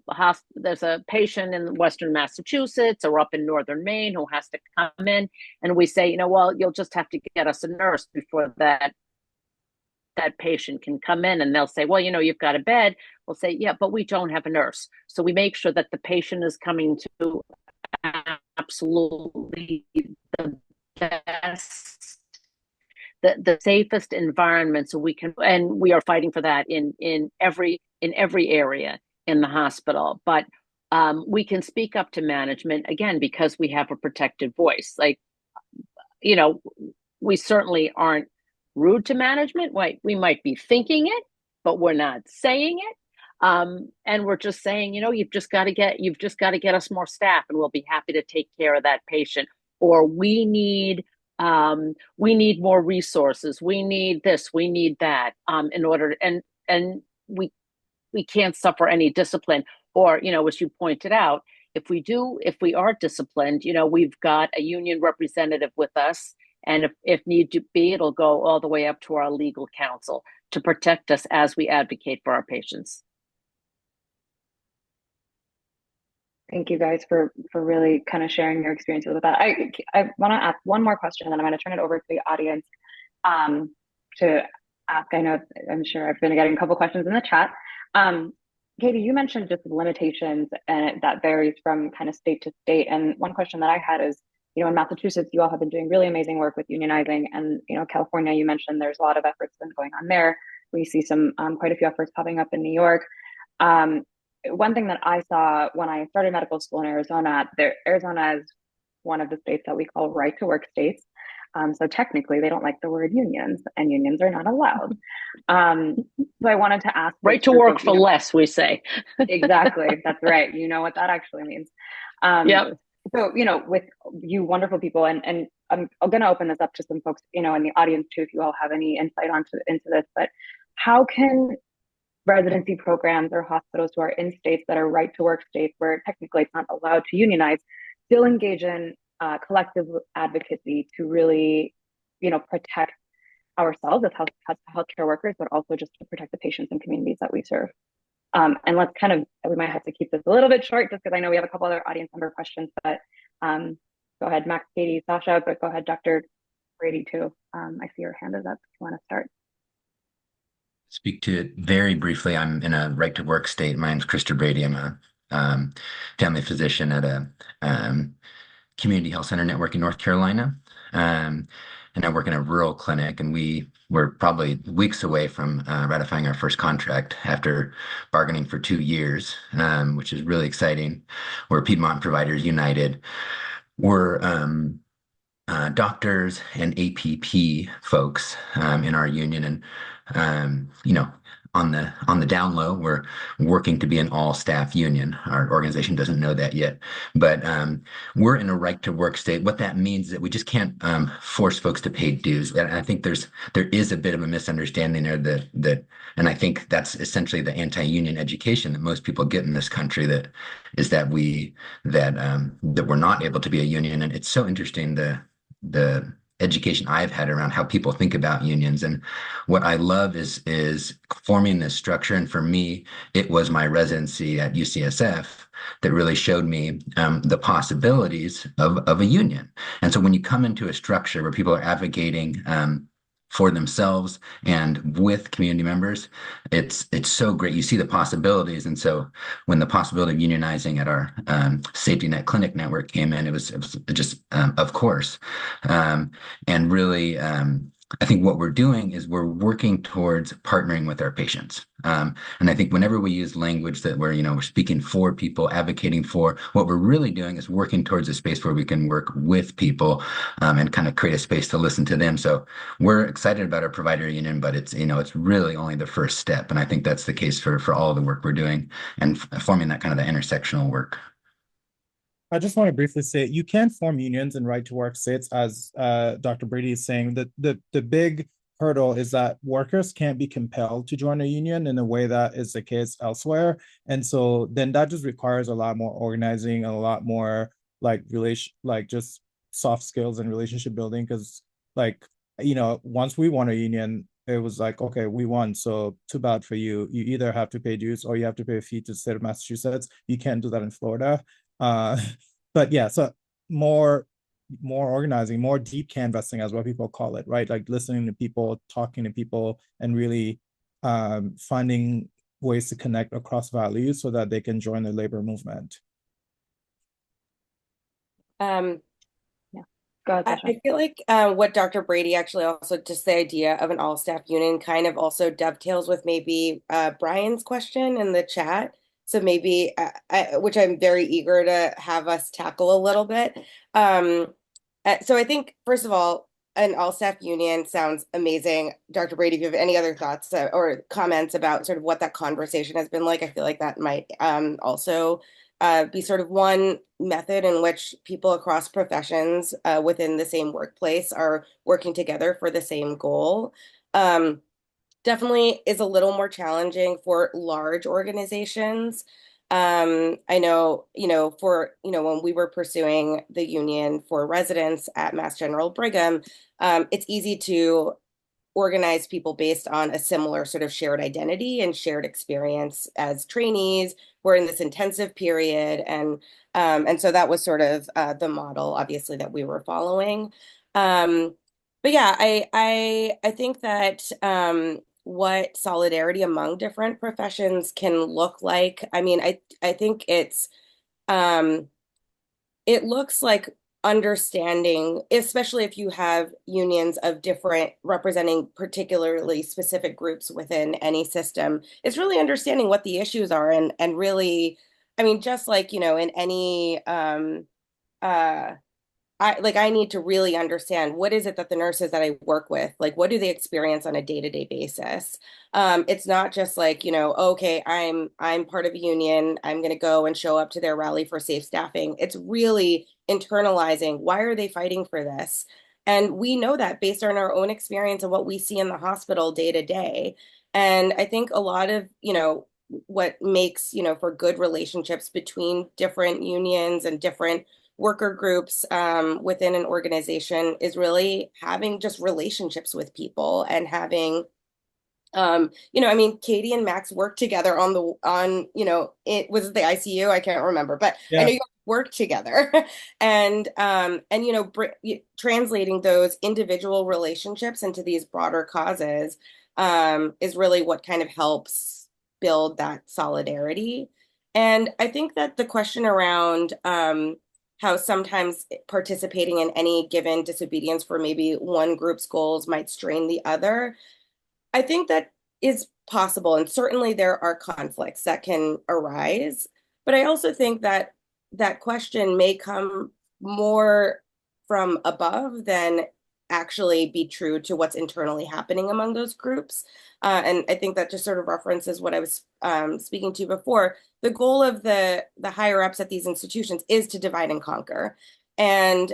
patient in Western Massachusetts or up in Northern Maine who has to come in, and we say, well, you'll just have to get us a nurse before that patient can come in. And they'll say, well, you've got a bed. We'll say, yeah, but we don't have a nurse. So we make sure that the patient is coming to absolutely the best, the safest environment, so we can, and we are fighting for that in every area in the hospital. But we can speak up to management, again, because we have a protected voice. Like, we certainly aren't rude to management. We might be thinking it, but we're not saying it. And we're just saying, you've just got to get us more staff, and we'll be happy to take care of that patient. Or we need more resources. We need this. We need that. In order, and we can't suffer any discipline. Or, as you pointed out, if we are disciplined, we've got a union representative with us. And if need to be, it'll go all the way up to our legal counsel to protect us as we advocate for our patients. Thank you guys for really kind of sharing your experiences with that. I want to ask one more question, and then I'm going to turn it over to the audience to ask. I'm sure I've been getting a couple questions in the chat. Katie, you mentioned just limitations, and that varies from kind of state to state. And one question that I had is, in Massachusetts, you all have been doing really amazing work with unionizing, and California, you mentioned there's a lot of efforts been going on there. We see some quite a few efforts popping up in New York. One thing that I saw when I started medical school in Arizona, Arizona is one of the states that we call right to work states. So technically, they don't like the word unions, and unions are not allowed. So I wanted to ask, right to work for less, we say. Exactly, that's right. You know what that actually means. Yep. So, with you wonderful people, and I'm going to open this up to some folks, in the audience too, if you all have any insight into this, but how can residency programs or hospitals who are in states that are right to work states where technically it's not allowed to unionize still engage in collective advocacy to really, protect ourselves as healthcare workers, but also just to protect the patients and communities that we serve? And we might have to keep this a little bit short just because I know we have a couple other audience member questions, but go ahead, Max, Katie, Sascha, but go ahead, Dr. Brady too. I see your hand is up if you want to start. Speak to it very briefly. I'm in a right to work state. My name's Christopher Brady. I'm a family physician at a community health center network in North Carolina. And I work in a rural clinic, and we were probably weeks away from ratifying our first contract after bargaining for 2 years, which is really exciting. We're Piedmont Providers United. We're doctors and APP folks in our union, and on the down low, we're working to be an all-staff union. Our organization doesn't know that yet, but we're in a right-to-work state. What that means is that we just can't force folks to pay dues. And I think there is a bit of a misunderstanding there that, and I think that's essentially the anti-union education that most people get in this country, that we're not able to be a union. And it's so interesting, the education I've had around how people think about unions. And what I love is forming this structure. And for me, it was my residency at UCSF that really showed me the possibilities of a union. And so when you come into a structure where people are advocating for themselves and with community members, it's so great. You see the possibilities. And so when the possibility of unionizing at our safety net clinic network came in, it was just of course, and really I think what we're doing is we're working towards partnering with our patients. And I think whenever we use language that we're speaking for people, advocating for, what we're really doing is working towards a space where we can work with people and kind of create a space to listen to them. So we're excited about our provider union, but it's really only the first step. And I think that's the case for all of the work we're doing and forming that kind of the intersectional work. I just want to briefly say you can form unions in right to work states, as Dr. Brady is saying. That the big hurdle is that workers can't be compelled to join a union in a way that is the case elsewhere. And so then that just requires a lot more organizing and a lot more just soft skills and relationship building. Because once we won a union, it was like, okay, we won, so too bad for you. You either have to pay dues or you have to pay a fee to the state of Massachusetts. You can't do that in Florida. uh but yeah, so more organizing, more deep canvassing, as what people call it, right? Like listening to people, talking to people, and really finding ways to connect across values so that they can join the labor movement. Um, Yeah, go ahead, Sascha. I feel like what Dr. Brady actually also, just the idea of an all-staff union kind of also dovetails with maybe Brian's question in the chat. So maybe, which I'm very eager to have us tackle a little bit. So I think, first of all, an all-staff union sounds amazing. Dr. Brady, if you have any other thoughts or comments about sort of what that conversation has been like, I feel like that might also be sort of one method in which people across professions within the same workplace are working together for the same goal. Definitely is a little more challenging for large organizations. I know, when we were pursuing the union for residents at Mass General Brigham, it's easy to organize people based on a similar sort of shared identity and shared experience as trainees. We're in this intensive period, and so that was sort of the model, obviously, that we were following. But yeah, I think that what solidarity among different professions can look like. I mean, I think it looks like understanding, especially if you have unions of different representing particularly specific groups within any system, it's really understanding what the issues are and really, I mean, just like, in any uh I need to really understand what is it that the nurses that I work with, like, what do they experience on a day-to-day basis? It's not just like, okay, I'm part of a union, I'm going to go and show up to their rally for safe staffing. It's really internalizing, why are they fighting for this? And we know that based on our own experience and what we see in the hospital day to day. And I think a lot of, what makes, for good relationships between different unions and different worker groups within an organization is really having just relationships with people and having I mean, Katie and Max worked together it was the ICU. I can't remember, but Yeah. I know you worked together, and translating those individual relationships into these broader causes is really what kind of helps build that solidarity. And I think that the question around how sometimes participating in any given disobedience for maybe one group's goals might strain the other, I think that is possible. And certainly there are conflicts that can arise. But I also think that that question may come more from above than actually be true to what's internally happening among those groups. And I think that just sort of references what I was speaking to before. The goal of the higher ups at these institutions is to divide and conquer. And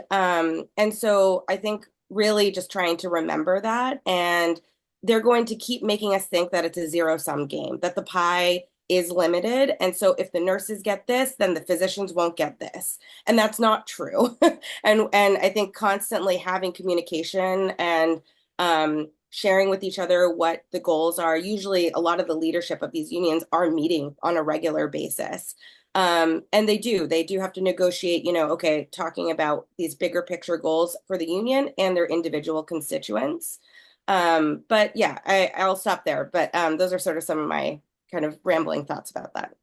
so I think really just trying to remember that, and they're going to keep making us think that it's a zero-sum game, that the pie is limited. And so if the nurses get this, then the physicians won't get this. And that's not true. And I think constantly having communication and sharing with each other what the goals are. Usually a lot of the leadership of these unions are meeting on a regular basis. And they do have to negotiate, okay, talking about these bigger picture goals for the union and their individual constituents. But yeah, I'll stop there. But those are sort of some of my kind of rambling thoughts about that.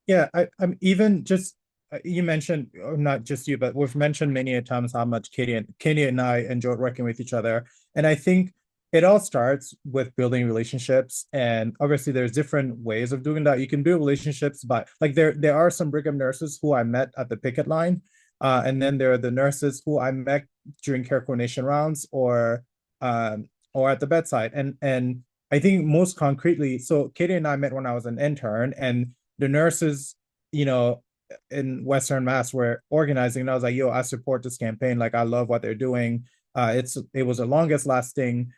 Yeah, I'm even just you mentioned, not just you, but we've mentioned many a times how much Katie and I enjoyed working with each other. And I think it all starts with building relationships. And obviously there's different ways of doing that. You can build relationships by, like, there are some Brigham nurses who I met at the picket line. And then there are the nurses who I met during care coordination rounds or at the bedside. And I think most concretely, so Katie and I met when I was an intern, and the nurses, you know, in Western Mass were organizing, and I was like, yo, I support this campaign. Like, I love what they're doing. It was the longest lasting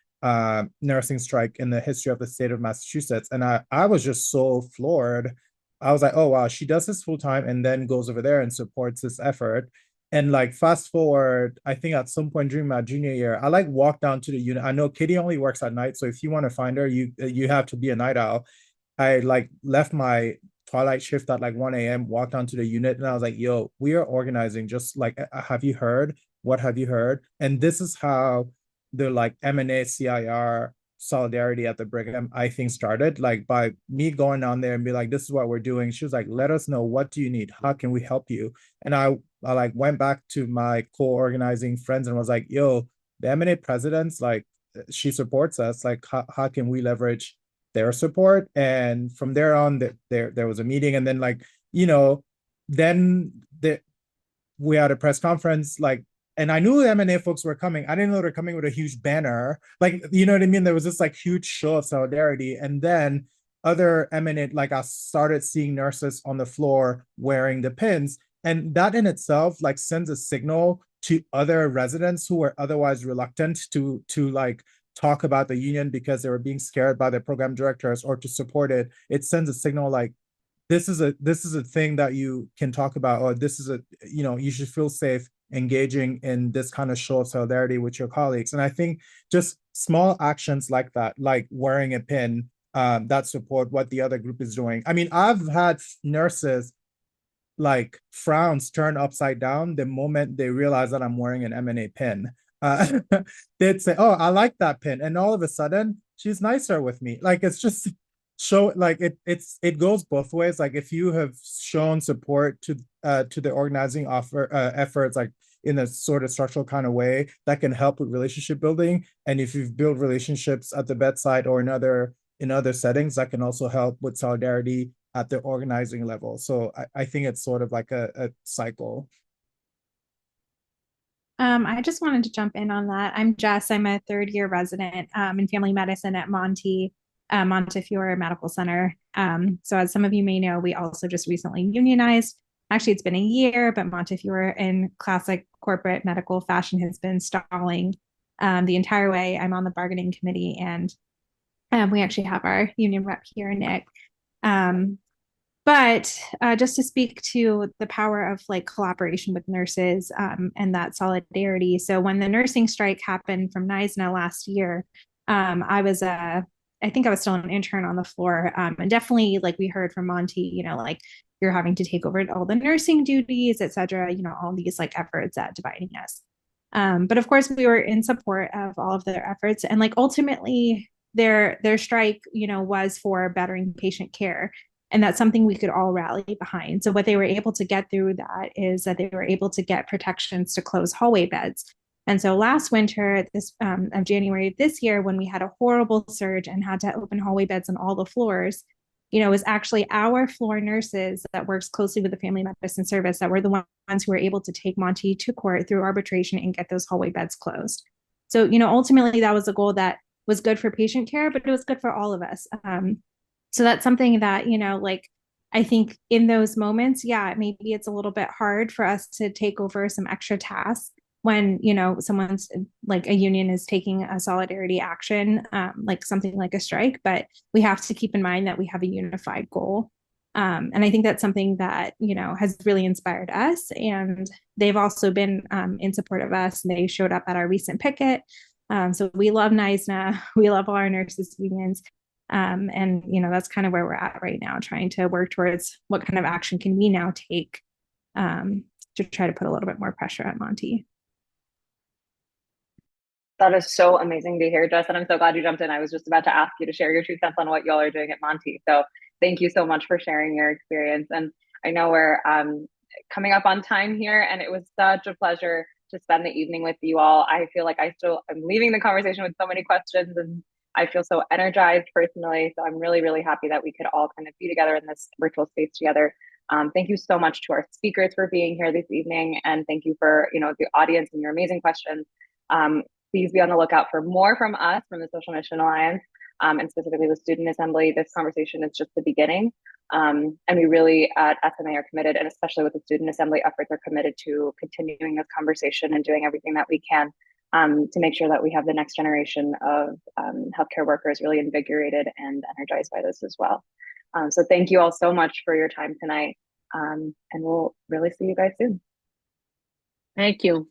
nursing strike in the history of the state of Massachusetts. And I was just so floored. I was like, oh wow, she does this full time and then goes over there and supports this effort. And like fast forward, I think at some point during my junior year, I like walked down to the unit. I know Kitty only works at night, so if you want to find her, you have to be a night owl. I like left my twilight shift at like 1 a.m., walked onto the unit, and I was like, yo, we are organizing. Just like, have you heard? What have you heard? And this is how the like M&A CIR solidarity at the Brigham, I think, started. Like by me going down there and be like, this is what we're doing. She was like, let us know, what do you need? How can we help you? And I like went back to my co-organizing friends and was like, yo, the M&A presidents, like, she supports us. Like, how can we leverage their support? And from there on, there was a meeting, and then like, then we had a press conference, like, and I knew the M&A folks were coming. I didn't know they're coming with a huge banner, like, you know what I mean? There was this like huge show of solidarity, and then other M&A, like, I started seeing nurses on the floor wearing the pins, and that in itself like sends a signal to other residents who were otherwise reluctant to like talk about the union because they were being scared by their program directors or to support it. It sends a signal like, this is a thing that you can talk about, or this is you should feel safe engaging in this kind of show of solidarity with your colleagues. And I think just small actions like that, like wearing a pin, that support what the other group is doing. I mean, I've had nurses like frowns turn upside down the moment they realize that I'm wearing an M&A pin. Uh, they'd say, "Oh, I like that pin," and all of a sudden, she's nicer with me. Like, it's just show, like, it goes both ways. Like, if you have shown support to the organizing efforts, like in a sort of structural kind of way, that can help with relationship building. And if you've built relationships at the bedside or in other settings, that can also help with solidarity at the organizing level. So I think it's sort of like a cycle. I just wanted to jump in on that. I'm Jess. I'm a third year resident in family medicine at Montefiore Medical Center. So as some of you may know, we also just recently unionized. Actually, it's been a year, but Montefiore in classic corporate medical fashion has been stalling the entire way. I'm on the bargaining committee, and we actually have our union rep here, Nick. But just to speak to the power of like collaboration with nurses and that solidarity. So when the nursing strike happened from NISNA last year, I think I was still an intern on the floor. And definitely, like, we heard from Monty, like, you're having to take over all the nursing duties, et cetera, all these like efforts at dividing us. But of course, we were in support of all of their efforts. And like ultimately, their strike, was for bettering patient care. And that's something we could all rally behind. So what they were able to get through that is that they were able to get protections to close hallway beds. And so last winter, of January of this year, when we had a horrible surge and had to open hallway beds on all the floors, it was actually our floor nurses that works closely with the family medicine service that were the ones who were able to take Monty to court through arbitration and get those hallway beds closed. So, ultimately that was a goal that was good for patient care, but it was good for all of us. So that's something that, like, I think in those moments, yeah, maybe it's a little bit hard for us to take over some extra tasks when, someone's like a union is taking a solidarity action, like something like a strike, but we have to keep in mind that we have a unified goal. And I think that's something that, has really inspired us. And they've also been in support of us. And they showed up at our recent picket. So we love NISNA. We love all our nurses unions. And that's kind of where we're at right now, trying to work towards what kind of action can we now take to try to put a little bit more pressure on Monty. That is so amazing to hear, Jess, and I'm so glad you jumped in. I was just about to ask you to share your 2 cents on what y'all are doing at Monty. So thank you so much for sharing your experience. And I know we're coming up on time here, and it was such a pleasure to spend the evening with you all. I feel like I'm leaving the conversation with so many questions, and I feel so energized personally. So I'm really, really happy that we could all kind of be together in this virtual space together. Thank you so much to our speakers for being here this evening, and thank you for the audience and your amazing questions. Please be on the lookout for more from us, from the Social Mission Alliance, and specifically the Student Assembly. This conversation is just the beginning. And we really at SMA are committed, and especially with the Student Assembly efforts, are committed to continuing this conversation and doing everything that we can to make sure that we have the next generation of healthcare workers really invigorated and energized by this as well. So thank you all so much for your time tonight. And we'll really see you guys soon. Thank you.